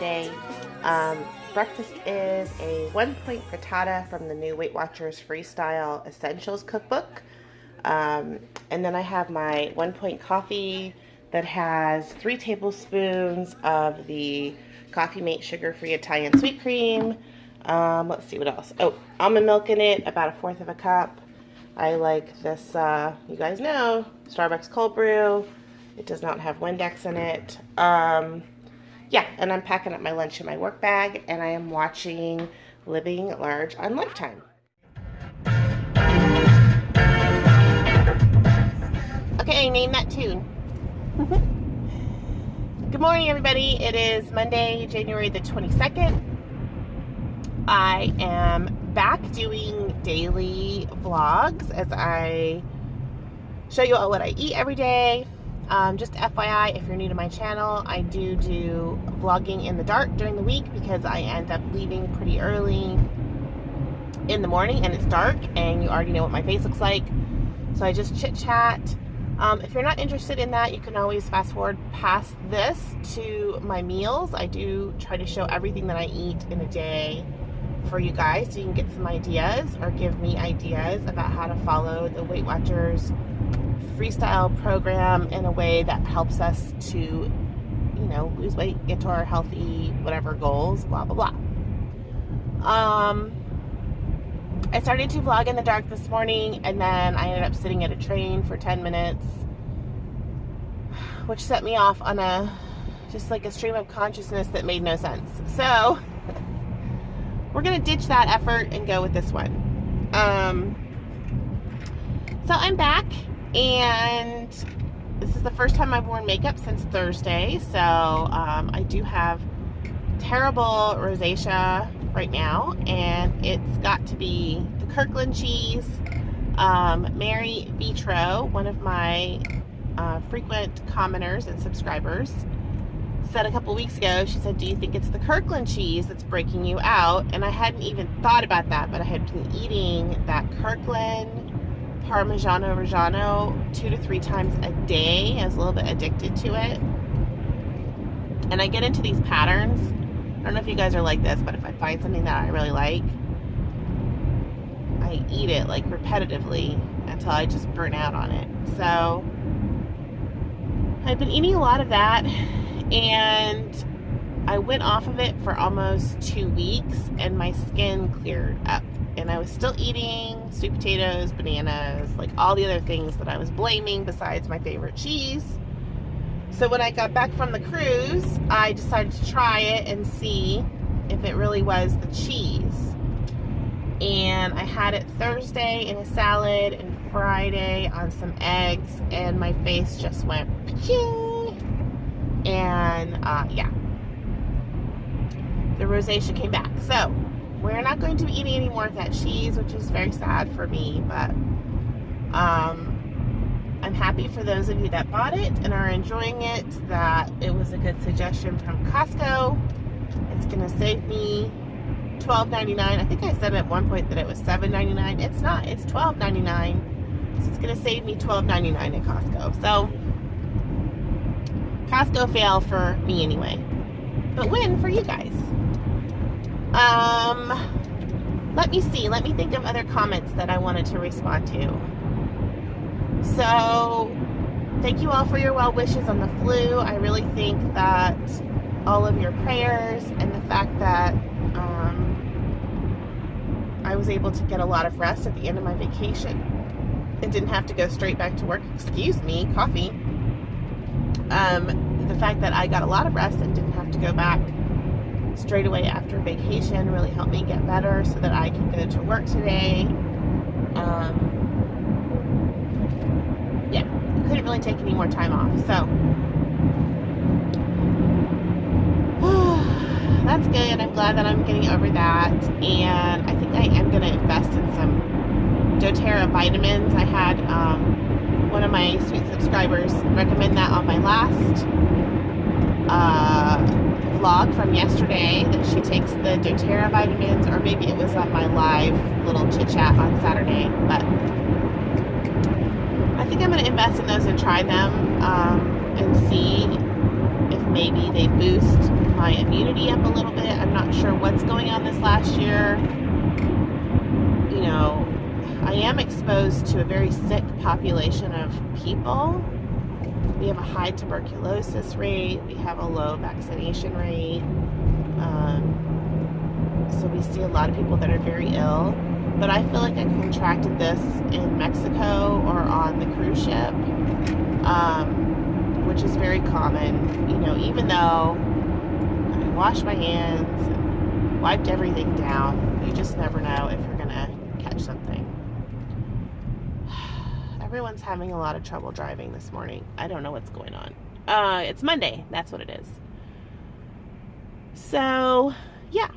Monday. Breakfast is a 1-point frittata from the new Weight Watchers Freestyle Essentials cookbook. And then I have my 1-point coffee that has 3 tablespoons of the Coffee Mate sugar-free Italian sweet cream. Let's see what else. Oh, almond milk in it, about 1/4 of a cup. I like this, you guys know, Starbucks cold brew. It does not have Windex in it. Yeah, and I'm packing up my lunch in my work bag, and I am watching Living Large on Lifetime. Okay, name that tune. Good morning, everybody. It is Monday, January the 22nd. I am back doing daily vlogs as I show you all what I eat every day. Just FYI, if you're new to my channel, I do vlogging in the dark during the week because I end up leaving pretty early in the morning and it's dark and you already know what my face looks like. So I just chit chat. If you're not interested in that, you can always fast forward past this to my meals. I do try to show everything that I eat in a day for you guys so you can get some ideas or give me ideas about how to follow the Weight Watchers Freestyle program in a way that helps us to, you know, lose weight, get to our healthy whatever goals, blah blah blah. I started to vlog in the dark this morning, and then I ended up sitting at a train for 10 minutes, which set me off on just like a stream of consciousness that made no sense. So we're gonna ditch that effort and go with this one. So I'm back, and this is the first time I've worn makeup since Thursday, so I do have terrible rosacea right now, and it's got to be the Kirkland cheese. Mary Vitro, one of my frequent commenters and subscribers, said a couple weeks ago, she said, do you think it's the Kirkland cheese that's breaking you out? And I hadn't even thought about that, but I had been eating that Kirkland Parmigiano Reggiano 2 to 3 times a day. I was a little bit addicted to it. And I get into these patterns. I don't know if you guys are like this, but if I find something that I really like, I eat it like repetitively until I just burn out on it. So I've been eating a lot of that, and I went off of it for almost 2 weeks, and my skin cleared up. And I was still eating sweet potatoes, bananas, like all the other things that I was blaming besides my favorite cheese. So when I got back from the cruise, I decided to try it and see if it really was the cheese. And I had it Thursday in a salad and Friday on some eggs, and my face just went pa-ching. And yeah, the rosacea came back. So we're not going to be eating any more of that cheese, which is very sad for me, but I'm happy for those of you that bought it and are enjoying it, that it was a good suggestion from Costco. It's going to save me $12.99. I think I said at one point that it was $7.99. It's not. It's $12.99. So it's going to save me $12.99 at Costco. So Costco fail for me anyway, but win for you guys. Let me see. Let me think of other comments that I wanted to respond to. So, thank you all for your well wishes on the flu. I really think that all of your prayers and the fact that I was able to get a lot of rest at the end of my vacation and didn't have to go straight back to work. Excuse me, coffee. The fact that I got a lot of rest and didn't have to go back straight away after vacation really helped me get better so that I can go to work today. Yeah, couldn't really take any more time off, so that's good. I'm glad that I'm getting over that, and I think I am going to invest in some doTERRA vitamins. I had one of my sweet subscribers recommend that on my last vlog from yesterday, that she takes the doTERRA vitamins, or maybe it was on my live little chit chat on Saturday, but I think I'm going to invest in those and try them and see if maybe they boost my immunity up a little bit. I'm not sure what's going on this last year. You know, I am exposed to a very sick population of people. We have a high tuberculosis rate. We have a low vaccination rate. So we see a lot of people that are very ill. But I feel like I contracted this in Mexico or on the cruise ship, which is very common. You know, even though I washed my hands and wiped everything down, you just never know if you're going to catch something. Everyone's having a lot of trouble driving this morning. I don't know what's going on. It's Monday. That's what it is. So, yeah.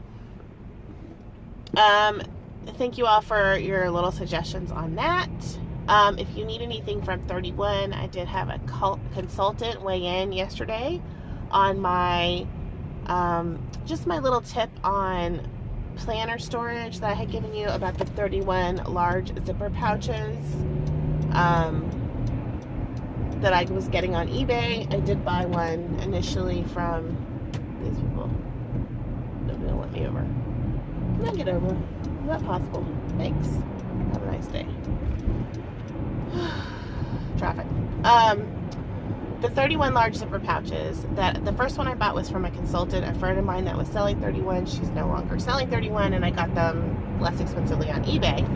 Thank you all for your little suggestions on that. If you need anything from 31, I did have a consultant weigh in yesterday on my, just my little tip on planner storage that I had given you about the 31 large zipper pouches that I was getting on eBay. I did buy one initially from these people. They're gonna let me over. Can I get over? Is that possible? Thanks. Have a nice day. Traffic. The 31 large zipper pouches, that the first one I bought was from a consultant, a friend of mine that was selling 31. She's no longer selling 31, and I got them less expensively on eBay.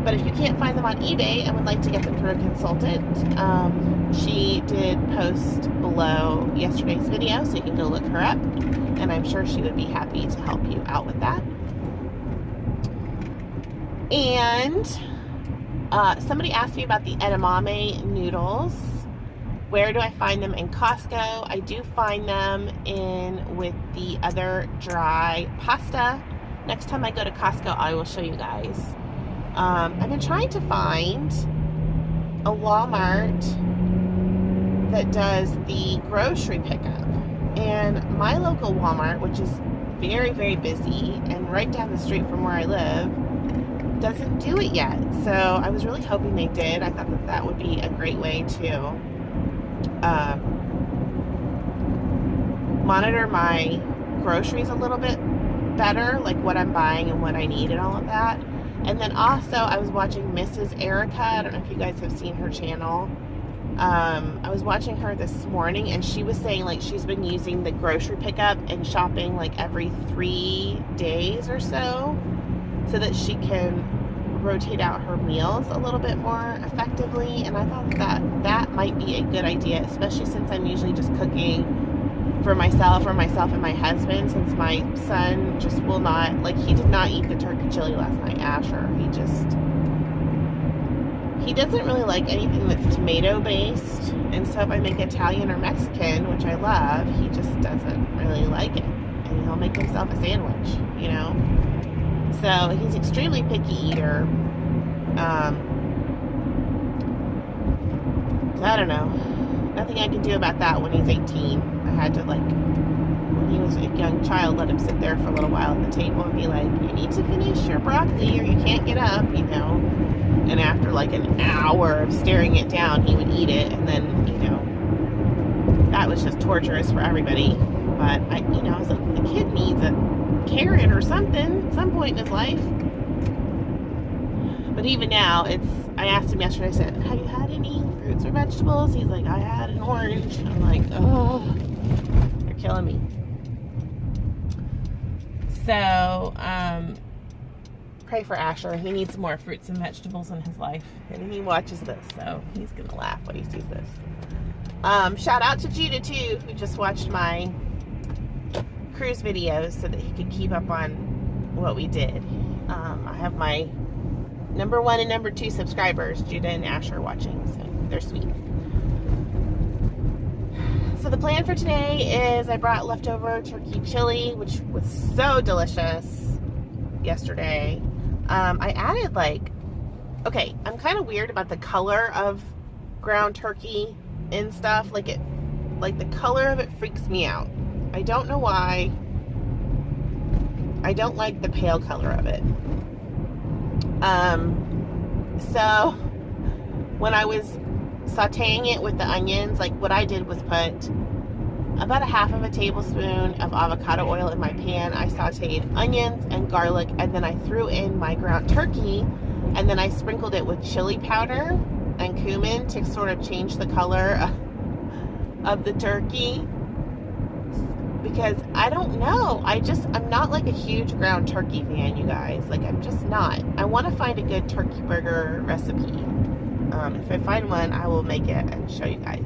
But if you can't find them on eBay and would like to get them through a consultant, she did post below yesterday's video, so you can go look her up, and I'm sure she would be happy to help you out with that. And somebody asked me about the edamame noodles. Where do I find them in Costco? I do find them in with the other dry pasta. Next time I go to Costco, I will show you guys. I've been trying to find a Walmart that does the grocery pickup. And my local Walmart, which is very, very busy and right down the street from where I live, doesn't do it yet. So I was really hoping they did. I thought that that would be a great way to monitor my groceries a little bit better, like what I'm buying and what I need and all of that. And then also I was watching Mrs. Erica. I don't know if you guys have seen her channel. I was watching her this morning, and she was saying like she's been using the grocery pickup and shopping like every 3 days or so that she can rotate out her meals a little bit more effectively. And I thought that might be a good idea, especially since I'm usually just cooking for myself or myself and my husband, since my son just will not, like, he did not eat the turkey chili last night. Asher, he doesn't really like anything that's tomato based, and so if I make Italian or Mexican, which I love, he just doesn't really like it, and he'll make himself a sandwich, you know. So he's extremely picky eater. I don't know. Nothing I can do about that when he's 18. I had to, like, when he was a young child, let him sit there for a little while at the table and be like, you need to finish your broccoli or you can't get up, you know. And after like an hour of staring it down, he would eat it, and then, you know, that was just torturous for everybody. But I was like, the kid needs a carrot or something at some point in his life. But even now, I asked him yesterday, I said, have you had any fruits or vegetables? He's like, I had an orange. I'm like, oh, you're killing me. So, pray for Asher. He needs more fruits and vegetables in his life. And he watches this, so he's going to laugh when he sees this. Shout out to Judah, too, who just watched my cruise videos so that he could keep up on what we did. I have my number 1 and number 2 subscribers, Judah and Asher, watching, so they're sweet. So the plan for today is I brought leftover turkey chili, which was so delicious yesterday. I added okay, I'm kind of weird about the color of ground turkey and stuff. Like the color of it freaks me out. I don't know why. I don't like the pale color of it. So when I was sauteing it with the onions, like what I did was put about a half of a tablespoon of avocado oil in my pan. I sauteed onions and garlic, and then I threw in my ground turkey, and then I sprinkled it with chili powder and cumin to sort of change the color of the turkey. Because I don't know, I'm not like a huge ground turkey fan, you guys. Like, I'm just not. I want to find a good turkey burger recipe. If I find one, I will make it and show you guys.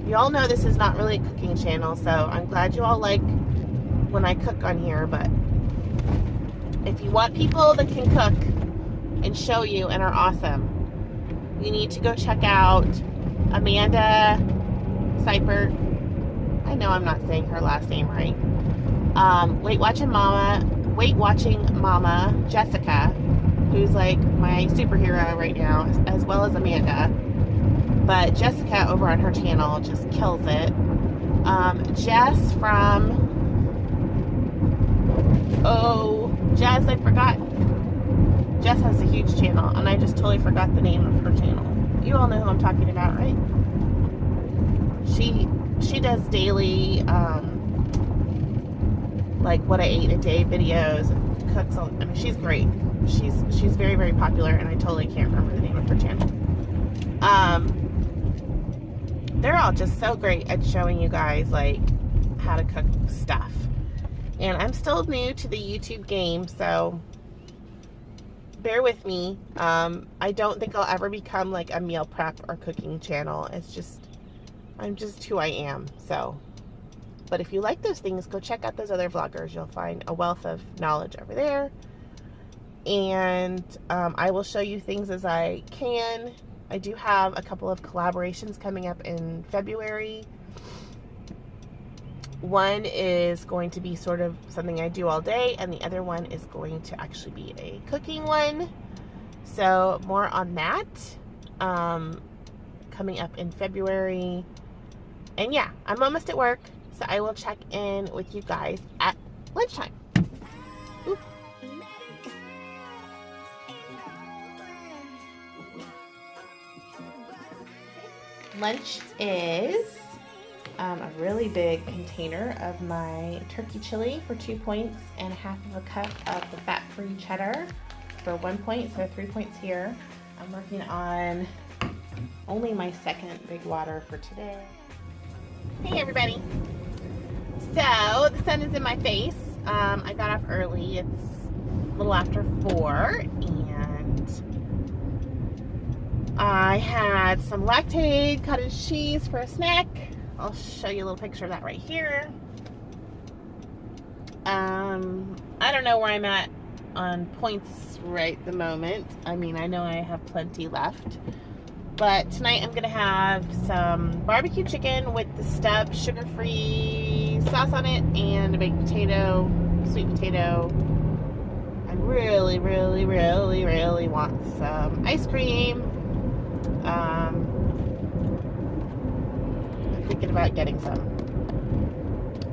You all know this is not really a cooking channel, so I'm glad you all like when I cook on here, but if you want people that can cook and show you and are awesome, you need to go check out Amanda Seipert. I know I'm not saying her last name right. Weight Watching Mama Jessica, who's like my superhero right now, as well as Amanda. But Jessica over on her channel just kills it. Jess I forgot. Jess has a huge channel, and I just totally forgot the name of her channel. You all know who I'm talking about, right? She does daily, like what I ate a day videos, and cooks on, I mean, she's great. She's very, very popular, and I totally can't remember the name of her channel. They're all just so great at showing you guys like how to cook stuff. And I'm still new to the YouTube game, so bear with me. I don't think I'll ever become like a meal prep or cooking channel. It's just, I'm just who I am. So, but if you like those things, go check out those other vloggers. You'll find a wealth of knowledge over there. And I will show you things as I can. I do have a couple of collaborations coming up in February. One is going to be sort of something I do all day, and the other one is going to actually be a cooking one. So more on that coming up in February. And yeah, I'm almost at work, so I will check in with you guys at lunchtime. Ooh. Lunch is a really big container of my turkey chili for 2 points and half of a cup of the fat-free cheddar for 1 point, so 3 points here. I'm working on only my second big water for today. Hey everybody. So the sun is in my face. I got off early. It's a little after 4, and I had some lactaid cottage cheese for a snack. I'll show you a little picture of that right here. I don't know where I'm at on points right the moment. I mean, I know I have plenty left. But tonight I'm going to have some barbecue chicken with the stubbed sugar-free sauce on it and a baked potato, sweet potato. I really, really, really, really want some ice cream. I'm thinking about getting some,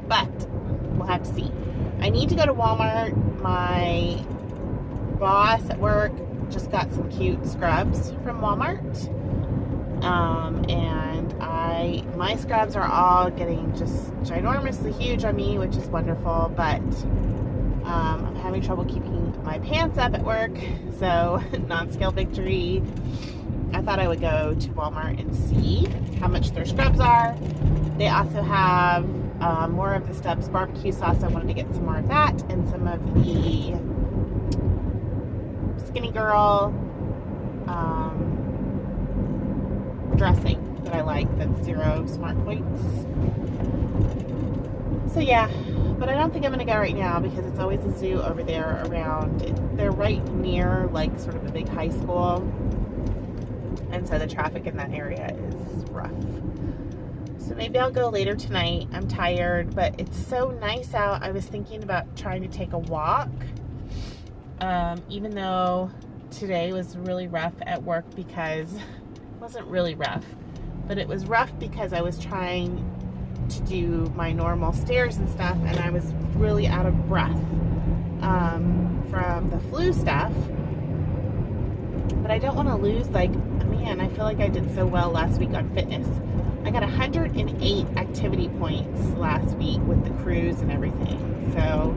but we'll have to see. I need to go to Walmart. My boss at work just got some cute scrubs from Walmart, and my scrubs are all getting just ginormously huge on me, which is wonderful, but I'm having trouble keeping my pants up at work, so non-scale victory. I thought I would go to Walmart and see how much their scrubs are. They also have more of the Stubbs barbecue sauce. I wanted to get some more of that, and some of the Skinny Girl dressing that I like, that's 0 smart points. So yeah, but I don't think I'm going to go right now because it's always a zoo over there around. They're right near like sort of a big high school. And so the traffic in that area is rough. So maybe I'll go later tonight. I'm tired, but it's so nice out. I was thinking about trying to take a walk. Even though today was really rough at work because, it wasn't really rough, but it was rough because I was trying to do my normal stairs and stuff, and I was really out of breath from the flu stuff. But I don't want to lose, like, man, I feel like I did so well last week on fitness. I got 108 activity points last week with the cruise and everything. So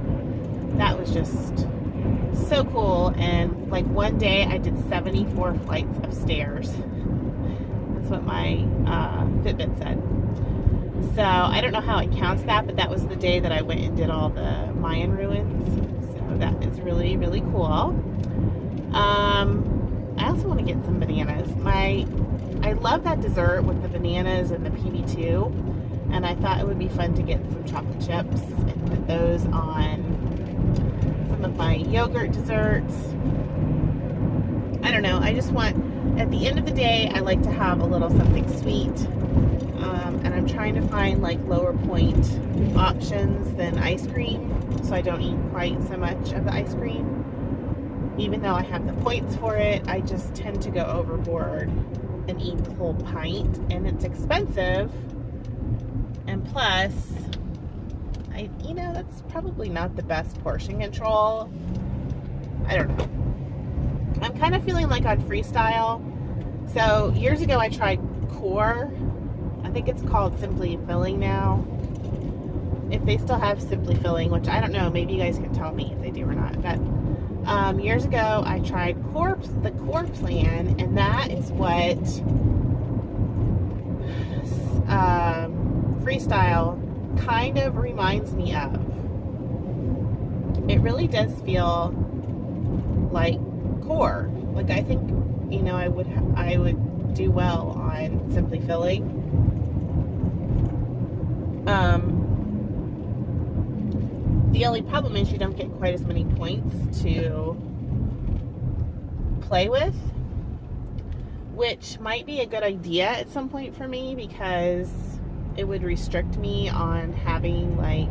that was just so cool. And like one day I did 74 flights of stairs. That's what my Fitbit said. So I don't know how it counts that, but that was the day that I went and did all the Mayan ruins. So that is really, really cool. I also want to get some bananas. I love that dessert with the bananas and the PB2, and I thought it would be fun to get some chocolate chips and put those on some of my yogurt desserts. I don't know. I just want, at the end of the day, I like to have a little something sweet, and I'm trying to find like lower point options than ice cream, so I don't eat quite so much of the ice cream. Even though I have the points for it, I just tend to go overboard and eat the whole pint, and it's expensive. And plus, that's probably not the best portion control. I don't know. I'm kind of feeling like on FREESTYLE. So years ago I tried Core. I think it's called Simply Filling now. If they still have Simply Filling, which I don't know, maybe you guys can tell me if they do or not. But years ago I tried the Core plan, and that is what FREESTYLE kind of reminds me of. It really does feel like Core. Like, I think, I would do well on Simply Filling. The only problem is you don't get quite as many points to play with, which might be a good idea at some point for me, because it would restrict me on having like,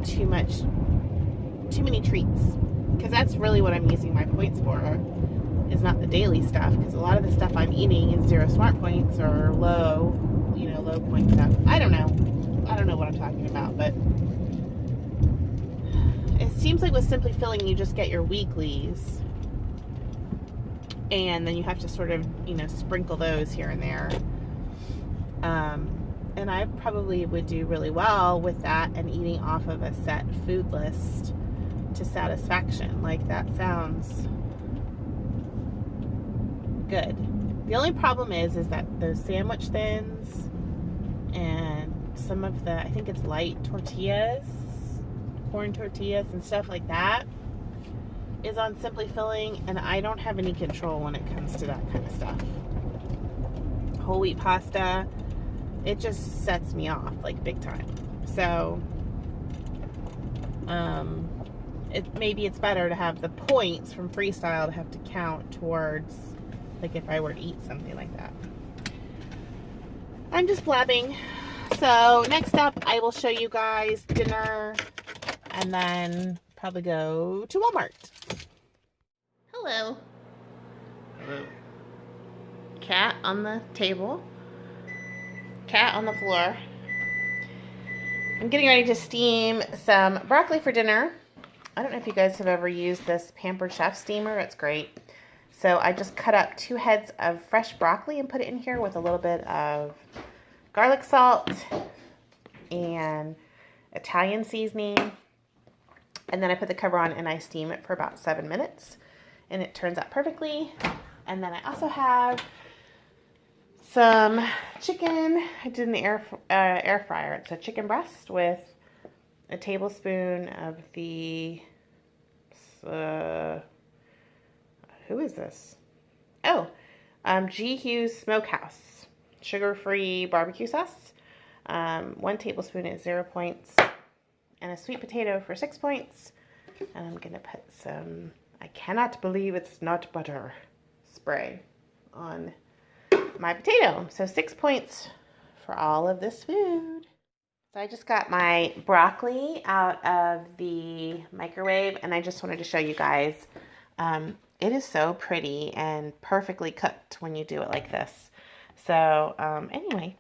too many treats, because that's really what I'm using my points for, is not the daily stuff, because a lot of the stuff I'm eating is 0 smart points or low point stuff. I don't know what I'm talking about, but it seems like with Simply Filling you just get your weeklies, and then you have to sort of sprinkle those here and there, and I probably would do really well with that and eating off of a set food list to satisfaction. Like, that sounds good. The only problem is that those sandwich thins and some of the, I think it's light tortillas, corn tortillas and stuff like that, is on Simply Filling, and I don't have any control when it comes to that kind of stuff. Whole wheat pasta, it just sets me off like big time. So maybe it's better to have the points from FREESTYLE to have to count towards, like, if I were to eat something like that. I'm just blabbing. So next up, I will show you guys dinner, and then probably go to Walmart. Hello. Hello. Cat on the table. Cat on the floor. I'm getting ready to steam some broccoli for dinner. I don't know if you guys have ever used this Pampered Chef steamer. It's great. So I just cut up 2 heads of fresh broccoli and put it in here with a little bit of garlic salt and Italian seasoning. And then I put the cover on and I steam it for about 7 minutes. And it turns out perfectly. And then I also have some chicken I did in the air fryer. It's a chicken breast with a tablespoon of the, who is this? Oh, G. Hughes Smokehouse sugar-free barbecue sauce. 1 tablespoon is 0 points, and a sweet potato for 6 points. And I'm gonna put some, I cannot believe it's not butter, spray on my potato. So 6 points for all of this food. So I just got my broccoli out of the microwave, and I just wanted to show you guys. It is so pretty and perfectly cooked when you do it like this. So anyway,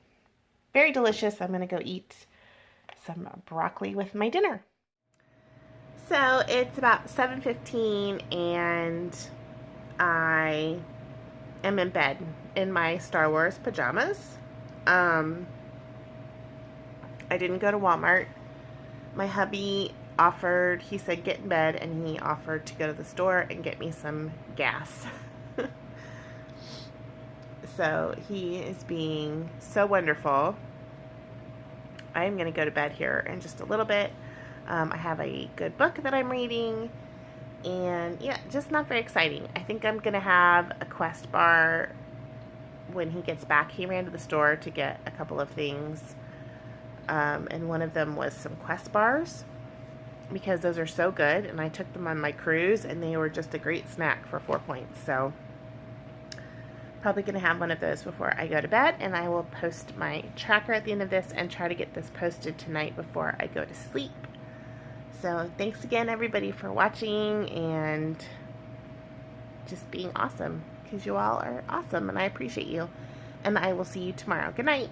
very delicious. I'm gonna go eat some broccoli with my dinner. So it's about 7:15, and I am in bed in my Star Wars pajamas. I didn't go to Walmart. My hubby offered, he said get in bed, and he offered to go to the store and get me some gas. So he is being so wonderful. I am going to go to bed here in just a little bit. I have a good book that I'm reading, and yeah, just not very exciting. I think I'm going to have a Quest bar when he gets back. He ran to the store to get a couple of things, and one of them was some Quest bars, because those are so good, and I took them on my cruise, and they were just a great snack for 4 points. So probably going to have one of those before I go to bed, and I will post my tracker at the end of this and try to get this posted tonight before I go to sleep. So thanks again, everybody, for watching and just being awesome, because you all are awesome, and I appreciate you. And I will see you tomorrow. Good night.